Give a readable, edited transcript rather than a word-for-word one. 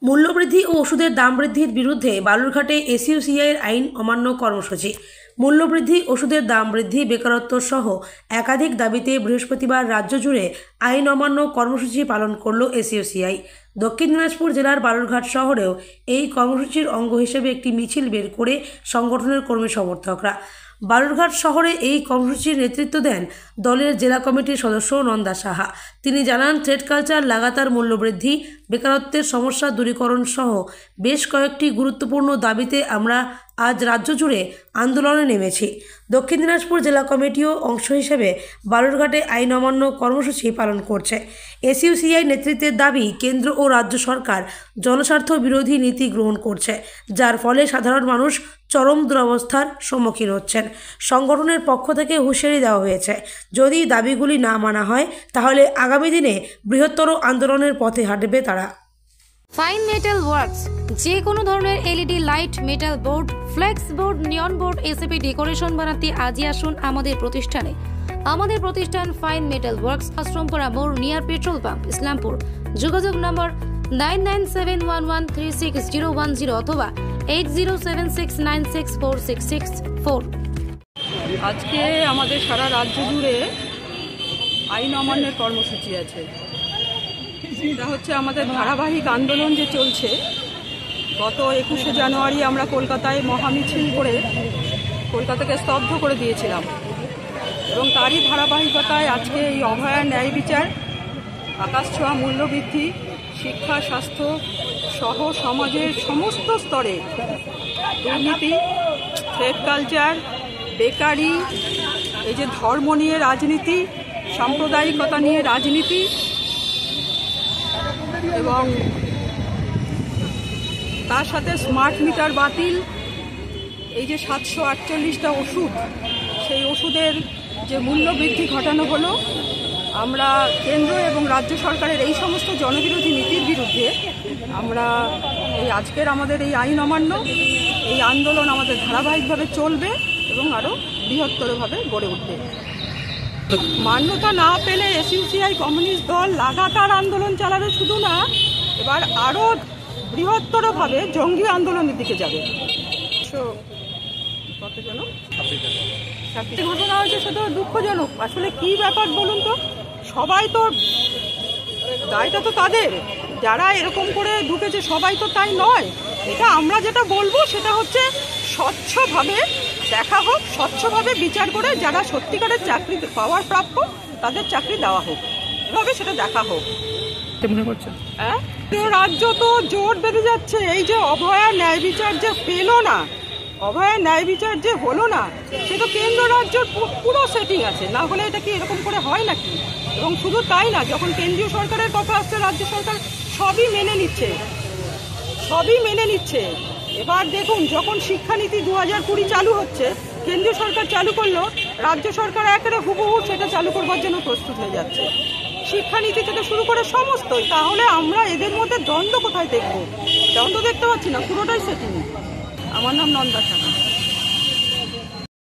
মূল্যবৃদ্ধি ও ওষুধের দাম বৃদ্ধির বিরুদ্ধে বালুরঘাটে এসইউসিআইয়ের আইন অমান্য কর্মসূচি। মূল্যবৃদ্ধি, ওষুধের দাম বৃদ্ধি, বেকারত্ব সহ একাধিক দাবিতে বৃহস্পতিবার রাজ্য জুড়ে আইন অমান্য কর্মসূচি পালন করল এসইউসিআই। দক্ষিণ দিনাজপুর জেলার বালুরঘাট শহরেও এই কর্মসূচির অঙ্গ হিসেবে একটি মিছিল বের করে সংগঠনের কর্মী সমর্থকরা। বালুরঘাট শহরে এই কর্মসূচির নেতৃত্ব দেন দলের জেলা কমিটির সদস্য নন্দা সাহা। তিনি জানান, ট্রেড কালচার, লাগাতার মূল্যবৃদ্ধি, বেকারত্বের সমস্যা দূরীকরণ সহ বেশ কয়েকটি গুরুত্বপূর্ণ দাবিতে আমরা আজ রাজ্য জুড়ে আন্দোলনে নেমেছি। দক্ষিণ দিনাজপুর জেলা কমিটিও অংশ হিসেবে বালুরঘাটে আইন অমান্য কর্মসূচি পালন করছে। এসইউসিআই নেতৃত্বের দাবি, কেন্দ্র ও রাজ্য সরকার জনস্বার্থ বিরোধী নীতি গ্রহণ করছে, যার ফলে সাধারণ মানুষ চরম দুরবস্থার সম্মুখীন হচ্ছেন। সংগঠনের পক্ষ থেকে হুঁশিয়ারি দেওয়া হয়েছে, যদি দাবিগুলি না মানা হয় তাহলে আগামী দিনে বৃহত্তর আন্দোলনের পথে হাঁটবে তারা। ফাইন মেটাল ওয়ার্কস, যে কোনো ধরনের LED light, metal board, flakes board, নিয়ন বোর্ড, এসএপি ডেকোরেশন বানাতে আজই আসুন আমাদের প্রতিষ্ঠানে। আমাদের প্রতিষ্ঠান ফাইন মেটাল ওয়ার্কস, আশ্রমপাড়া মোড়, নিয়ার পেট্রোল পাম্প, ইসলামপুর। যোগাযোগ নম্বর 9971136010 অথবা 8076964664। আজকে আমাদের সারা রাজ্য জুড়ে আইন অমান্যের কর্মসূচি আছে। এটা হচ্ছে আমাদের ধারাবাহিক আন্দোলন যে চলছে। গত 21শে জানুয়ারি আমরা কলকাতায় মহামিছিল করে কলকাতাকে স্তব্ধ করে দিয়েছিলাম, এবং তারই ধারাবাহিকতায় আজকে এই অভয়া ন্যায় বিচার, আকাশছোঁয়া মূল্যবৃদ্ধি, শিক্ষা, স্বাস্থ্য সহ সমাজের সমস্ত স্তরে দুর্নীতি, ট্রেড কালচার, বেকারি, এই যে ধর্ম নিয়ে রাজনীতি, সাম্প্রদায়িকতা নিয়ে রাজনীতি, এবং তার সাথে স্মার্ট মিটার বাতিল, এই যে 748টা ওষুধ, সেই ওষুধের যে মূল্য বৃদ্ধি ঘটানো হলো, আমরা কেন্দ্র এবং রাজ্য সরকারের এই সমস্ত জনবিরোধী নীতির বিরুদ্ধে আমরা এই আজকের আমাদের এই আইন অমান্য, এই আন্দোলন আমাদের ধারাবাহিকভাবে চলবে এবং আরও বৃহত্তরভাবে গড়ে উঠবে। মান্যতা না পেলে এসইউসিআই কমিউনিস্ট দল লাগাতার আন্দোলন চালাবে, শুধু না, এবার আরও বৃহত্তরভাবে জঙ্গি আন্দোলনের দিকে যাবে। ঘটনা হয়েছে, সেটা দুঃখজনক। আসলে কি ব্যাপার বলুন তো, সবাই তো, দায়টা তো তাদের, যারা এরকম করে ঢুকেছে সবাই তো তাই নয়। এটা আমরা যেটা বলবো সেটা হচ্ছে স্বচ্ছভাবে দেখা হোক, স্বচ্ছভাবে বিচার করে যারা সত্যিকারের চাকরি পাওয়ার প্রাপ্য তাদের চাকরি দেওয়া হোক, এভাবে সেটা দেখা হোক। মনে করছেন হ্যাঁ, রাজ্য তো জোট বেঁধে যাচ্ছে। এই যে অভয়া ন্যায় বিচার যে পেল না, অভয়া ন্যায় বিচার যে হলো না, সে তো কেন্দ্র রাজ্যের পুরো সেটিং আছে, না হলে এটা কি এরকম করে হয় নাকি? এবং শুধু তাই না, যখন কেন্দ্রীয় সরকারের কথা আসছে, রাজ্য সরকার সবই মেনে নিচ্ছে, সবই মেনে নিচ্ছে। এবার দেখুন, যখন শিক্ষানীতি 2020 চালু হচ্ছে, কেন্দ্রীয় সরকার চালু করলো, রাজ্য সরকার একেবারে হুবহু সেটা চালু করবার জন্য প্রস্তুত হয়ে যাচ্ছে, শিক্ষানীতি থেকে শুরু করে সমস্তই। তাহলে আমরা এদের মধ্যে দ্বন্দ্ব কোথায় দেখবো? দ্বন্দ্ব দেখতে পাচ্ছি না, পুরোটাই সেটিং। আমার নাম নন্দা সাহা।